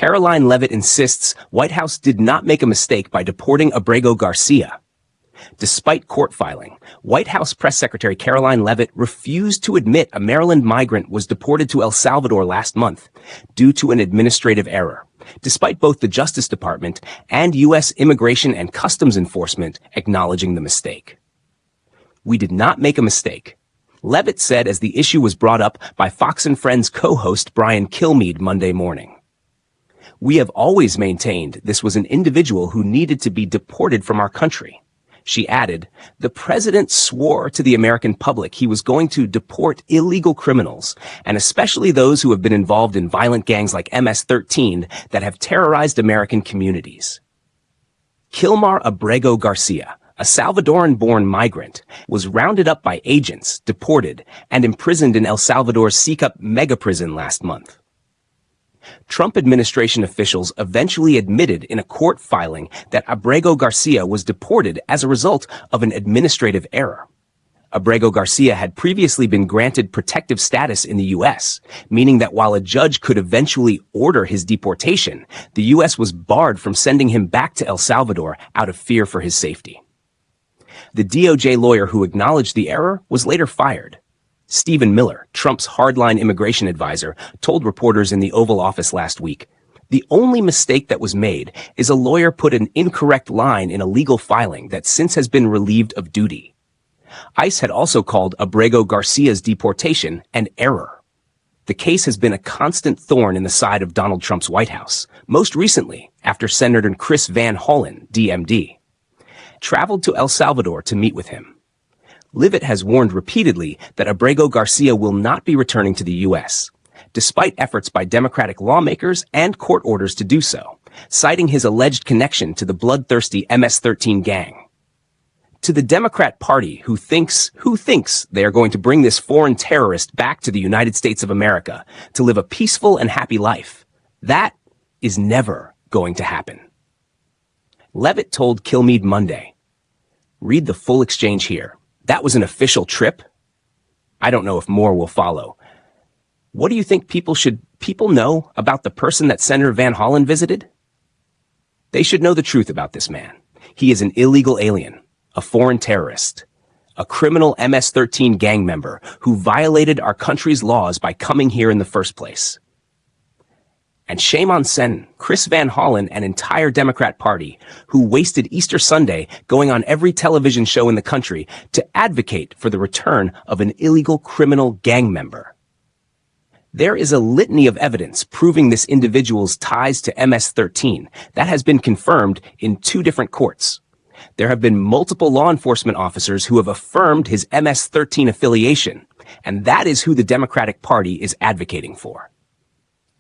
Karoline Leavitt insists White House did not make a mistake by deporting Abrego Garcia. Despite court filing, White House Press Secretary Karoline Leavitt refused to admit a Maryland migrant was deported to El Salvador last month due to an administrative error, despite both the Justice Department and U.S. Immigration and Customs Enforcement acknowledging the mistake. "We did not make a mistake," Leavitt said as the issue was brought up by Fox and Friends co-host Brian Kilmeade Monday morning. "We have always maintained this was an individual who needed to be deported from our country." She added, "The president swore to the American public he was going to deport illegal criminals, and especially those who have been involved in violent gangs like MS-13 that have terrorized American communities." Kilmar Abrego Garcia, a Salvadoran-born migrant, was rounded up by agents, deported, and imprisoned in El Salvador's Sicup megaprison last month. Trump administration officials eventually admitted in a court filing that Abrego Garcia was deported as a result of an administrative error. Abrego Garcia had previously been granted protective status in the U.S., meaning that while a judge could eventually order his deportation, the U.S. was barred from sending him back to El Salvador out of fear for his safety. The DOJ lawyer who acknowledged the error was later fired. Stephen Miller, Trump's hardline immigration advisor, told reporters in the Oval Office last week, "The only mistake that was made is a lawyer put an incorrect line in a legal filing that since has been relieved of duty." ICE had also called Abrego Garcia's deportation an error. The case has been a constant thorn in the side of Donald Trump's White House, most recently after Senator Chris Van Hollen, DMD, traveled to El Salvador to meet with him. Leavitt has warned repeatedly that Abrego Garcia will not be returning to the U.S., despite efforts by Democratic lawmakers and court orders to do so, citing his alleged connection to the bloodthirsty MS-13 gang. To the Democrat Party, who thinks they are going to bring this foreign terrorist back to the United States of America to live a peaceful and happy life, that is never going to happen. Leavitt told Kilmeade Monday, "Read the full exchange here. That was an official trip. I don't know if more will follow. What do you think people know about the person that Senator Van Hollen visited? They should know the truth about this man. He is an illegal alien, a foreign terrorist, a criminal MS-13 gang member who violated our country's laws by coming here in the first place. And shame on Chris Van Hollen and entire Democrat Party, who wasted Easter Sunday going on every television show in the country to advocate for the return of an illegal criminal gang member. There is a litany of evidence proving this individual's ties to MS-13 that has been confirmed in 2 different courts. There have been multiple law enforcement officers who have affirmed his MS-13 affiliation, and that is who the Democratic Party is advocating for.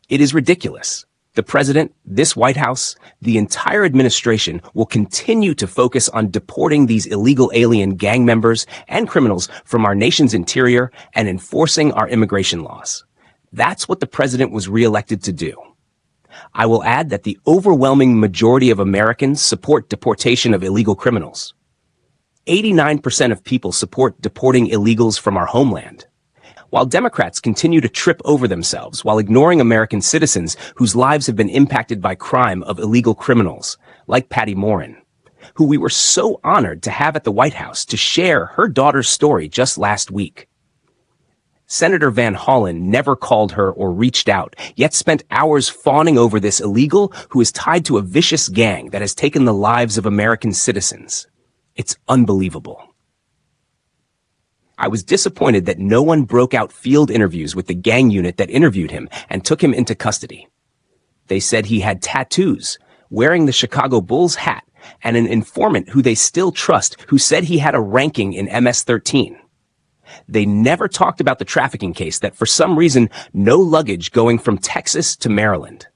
It is ridiculous. The president, this White House, the entire administration will continue to focus on deporting these illegal alien gang members and criminals from our nation's interior and enforcing our immigration laws. That's what the president was reelected to do. I will add that the overwhelming majority of Americans support deportation of illegal criminals. 89% of people support deporting illegals from our homeland. While Democrats continue to trip over themselves while ignoring American citizens whose lives have been impacted by crime of illegal criminals, like Patty Morin, who we were so honored to have at the White House to share her daughter's story just last week. Senator Van Hollen never called her or reached out, yet spent hours fawning over this illegal who is tied to a vicious gang that has taken the lives of American citizens. It's unbelievable. I was disappointed that no one broke out field interviews with the gang unit that interviewed him and took him into custody. They said he had tattoos, wearing the Chicago Bulls hat, and an informant who they still trust who said he had a ranking in MS-13. They never talked about the trafficking case that for some reason no luggage going from Texas to Maryland.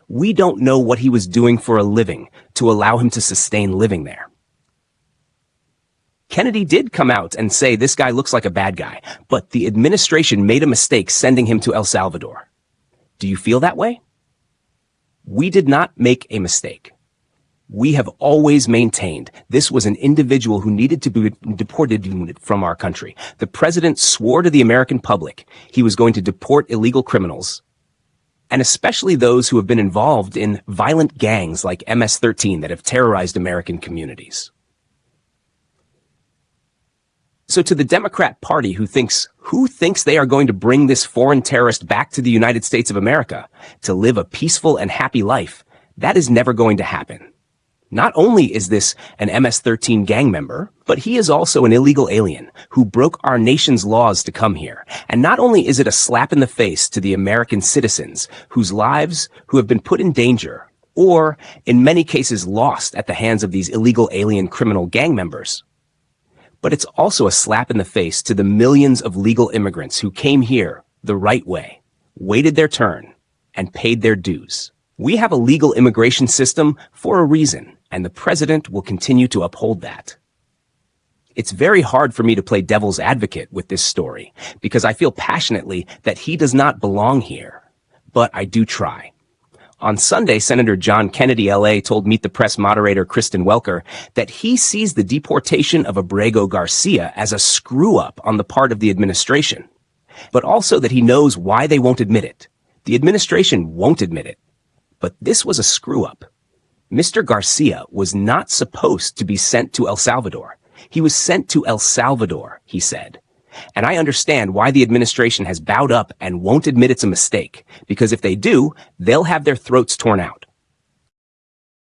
We don't know what he was doing for a living to allow him to sustain living there. Kennedy did come out and say this guy looks like a bad guy, but the administration made a mistake sending him to El Salvador. Do you feel that way? We did not make a mistake. We have always maintained this was an individual who needed to be deported from our country. The president swore to the American public he was going to deport illegal criminals, and especially those who have been involved in violent gangs like MS-13 that have terrorized American communities. So to the Democrat Party who thinks they are going to bring this foreign terrorist back to the United States of America to live a peaceful and happy life, that is never going to happen. Not only is this an MS-13 gang member, but he is also an illegal alien who broke our nation's laws to come here. And not only is it a slap in the face to the American citizens whose lives who have been put in danger or, in many cases, lost at the hands of these illegal alien criminal gang members, but it's also a slap in the face to the millions of legal immigrants who came here the right way, waited their turn, and paid their dues. We have a legal immigration system for a reason, and the president will continue to uphold that. It's very hard for me to play devil's advocate with this story because I feel passionately that he does not belong here, but I do try. On Sunday, Senator John Kennedy, L.A., told Meet the Press moderator Kristen Welker that he sees the deportation of Abrego Garcia as a screw-up on the part of the administration, but also that he knows why they won't admit it. The administration won't admit it, but this was a screw-up. Mr. Garcia was not supposed to be sent to El Salvador. He was sent to El Salvador, he said. And I understand why the administration has bowed up and won't admit it's a mistake, because if they do, they'll have their throats torn out.